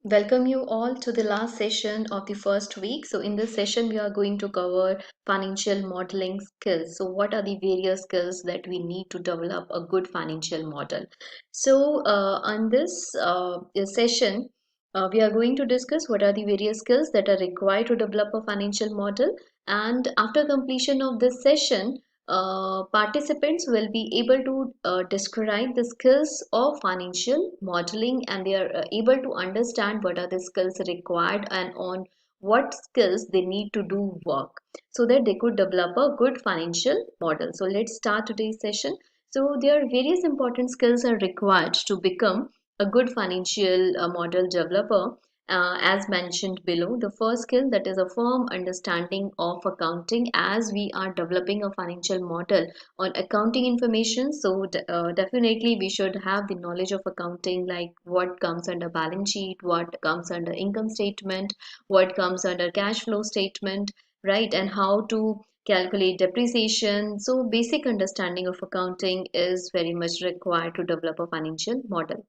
Welcome you all to the last session of the first week. So, in this session, we are going to cover financial modeling skills. So, what are the various skills that we need to develop a good financial model? So, on this session, we are going to discuss what are the various skills that are required to develop a financial model. And after completion of this session, participants will be able to describe the skills of financial modeling, and they are able to understand what are the skills required and on what skills they need to do work so that they could develop a good financial model. So let's start today's session. So there are various important skills are required to become a good financial model developer, as mentioned below. The first skill, that is a firm understanding of accounting, as we are developing a financial model on accounting information. So definitely we should have the knowledge of accounting, like what comes under balance sheet, what comes under income statement, what comes under cash flow statement, right? And how to calculate depreciation. So basic understanding of accounting is very much required to develop a financial model.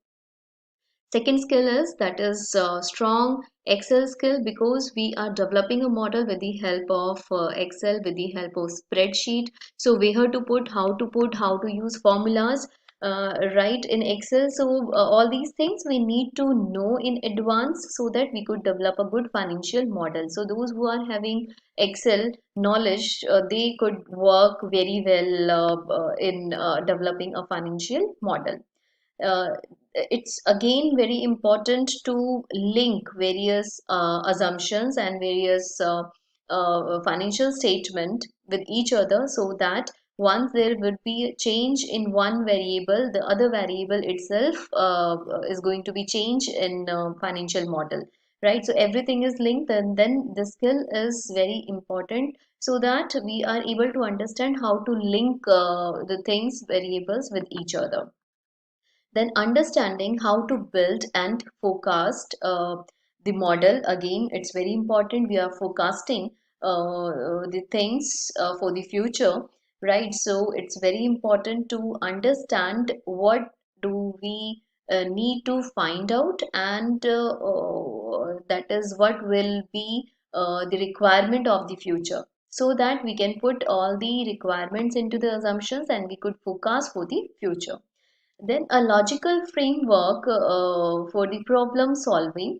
Second skill is that is strong Excel skill, because we are developing a model with the help of Excel, with the help of spreadsheet. So where to put, how to use formulas, right, in Excel. So all these things we need to know in advance so that we could develop a good financial model. So those who are having Excel knowledge, they could work very well in developing a financial model. Uh, it's again very important to link various assumptions and various financial statement with each other, so that once there would be a change in one variable, the other variable itself is going to be changed in financial model, right? So everything is linked, and then the skill is very important so that we are able to understand how to link the things variables with each other. Then understanding how to build and forecast the model. Again, it's very important. We are forecasting the things for the future, right? So it's very important to understand what do we need to find out, and that is what will be the requirement of the future, so that we can put all the requirements into the assumptions and we could forecast for the future. Then a logical framework for the problem solving,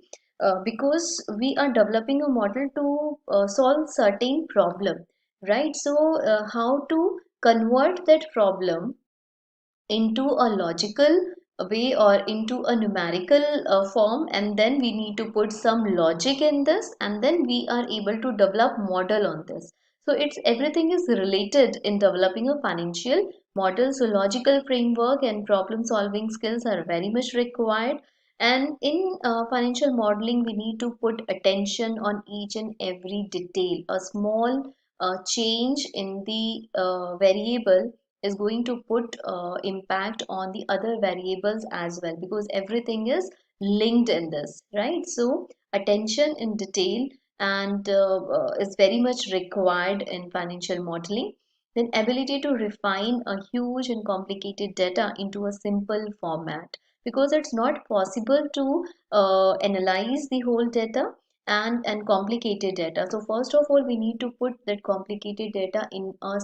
because we are developing a model to solve certain problem, right? So how to convert that problem into a logical way or into a numerical form, and then we need to put some logic in this, and then we are able to develop model on this. So it's everything is related in developing a financial model. So logical framework and problem solving skills are very much required, and in financial modeling we need to put attention on each and every detail. A small change in the variable is going to put impact on the other variables as well, because everything is linked in this, right? So attention in detail and is very much required in financial modeling. Then ability to refine a huge and complicated data into a simple format, because it's not possible to analyze the whole data and complicated data. So first of all we need to put that complicated data in a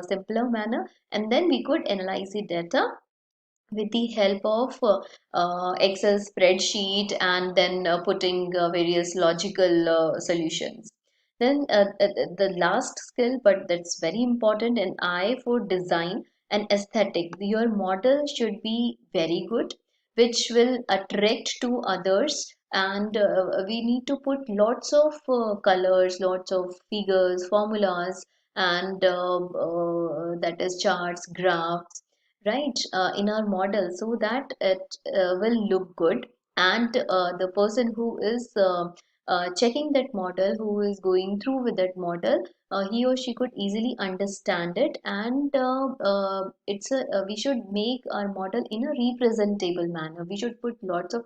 simpler manner, and then we could analyze the data with the help of Excel spreadsheet, and then putting various logical solutions. Then the last skill, but that's very important, an eye for design and aesthetic. Your model should be very good, which will attract to others. And we need to put lots of colors, lots of figures, formulas, and that is charts, graphs, right, in our model, so that it will look good. And the person who is checking that model, who is going through with that model, he or she could easily understand it. And we should make our model in a representable manner. We should put lots of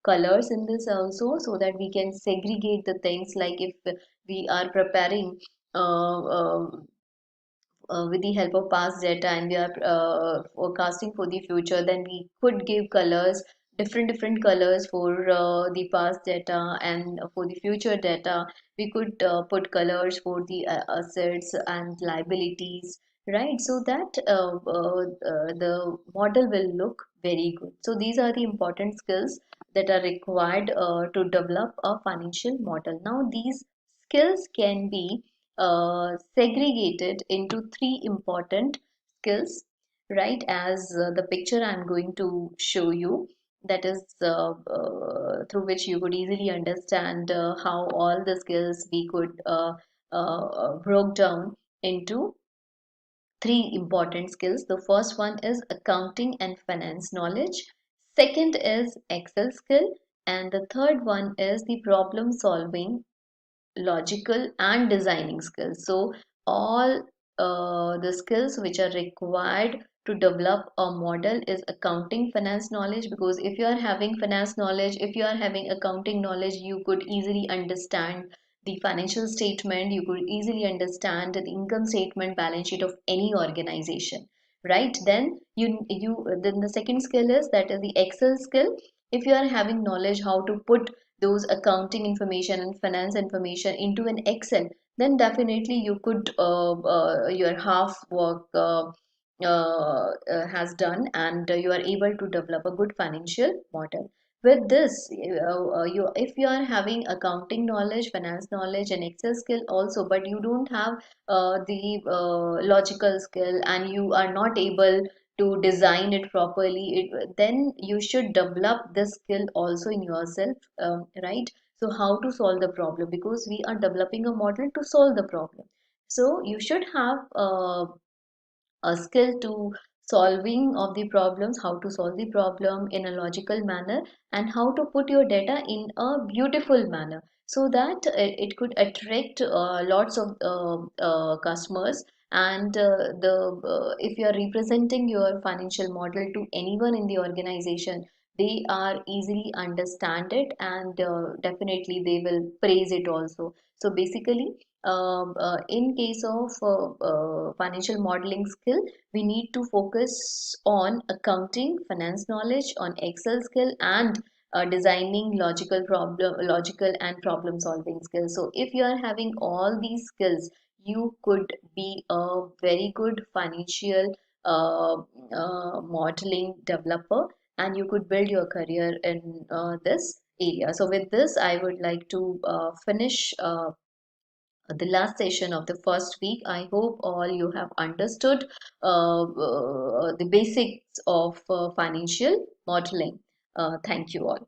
colors in this also, so that we can segregate the things. Like if we are preparing with the help of past data and we are forecasting for the future, then we could give colors different colors for the past data, and for the future data we could put colors for the assets and liabilities, right? So that the model will look very good. So these are the important skills that are required to develop a financial model. Now these skills can be segregated into three important skills, right? As the picture I'm going to show you, that is through which you could easily understand how all the skills we could broke down into three important skills. The first one is accounting and finance knowledge. Second is Excel skill. And the third one is the problem solving, logical and designing skills. So all the skills which are required to develop a model is accounting, finance knowledge, because if you are having finance knowledge, if you are having accounting knowledge, you could easily understand the financial statement, you could easily understand the income statement, balance sheet of any organization, right? Then then the second skill is, that is the Excel skill. If you are having knowledge how to put those accounting information and finance information into an Excel, then definitely you could your half work has done, and you are able to develop a good financial model. With this, if you are having accounting knowledge, finance knowledge, and Excel skill also, but you don't have the logical skill, and you are not able to design it properly, then you should develop this skill also in yourself, right? So how to solve the problem, because we are developing a model to solve the problem. So you should have a skill to solving of the problems, how to solve the problem in a logical manner, and how to put your data in a beautiful manner, so that it could attract lots of customers. And if you are representing your financial model to anyone in the organization, they are easily understand it, and definitely they will praise it also. So basically, in case of financial modeling skill, we need to focus on accounting, finance knowledge, on Excel skill, and logical and problem solving skills. So if you are having all these skills, you could be a very good financial modeling developer, and you could build your career in this area. So with this, I would like to finish the last session of the first week. I hope all you have understood the basics of financial modeling. Thank you all.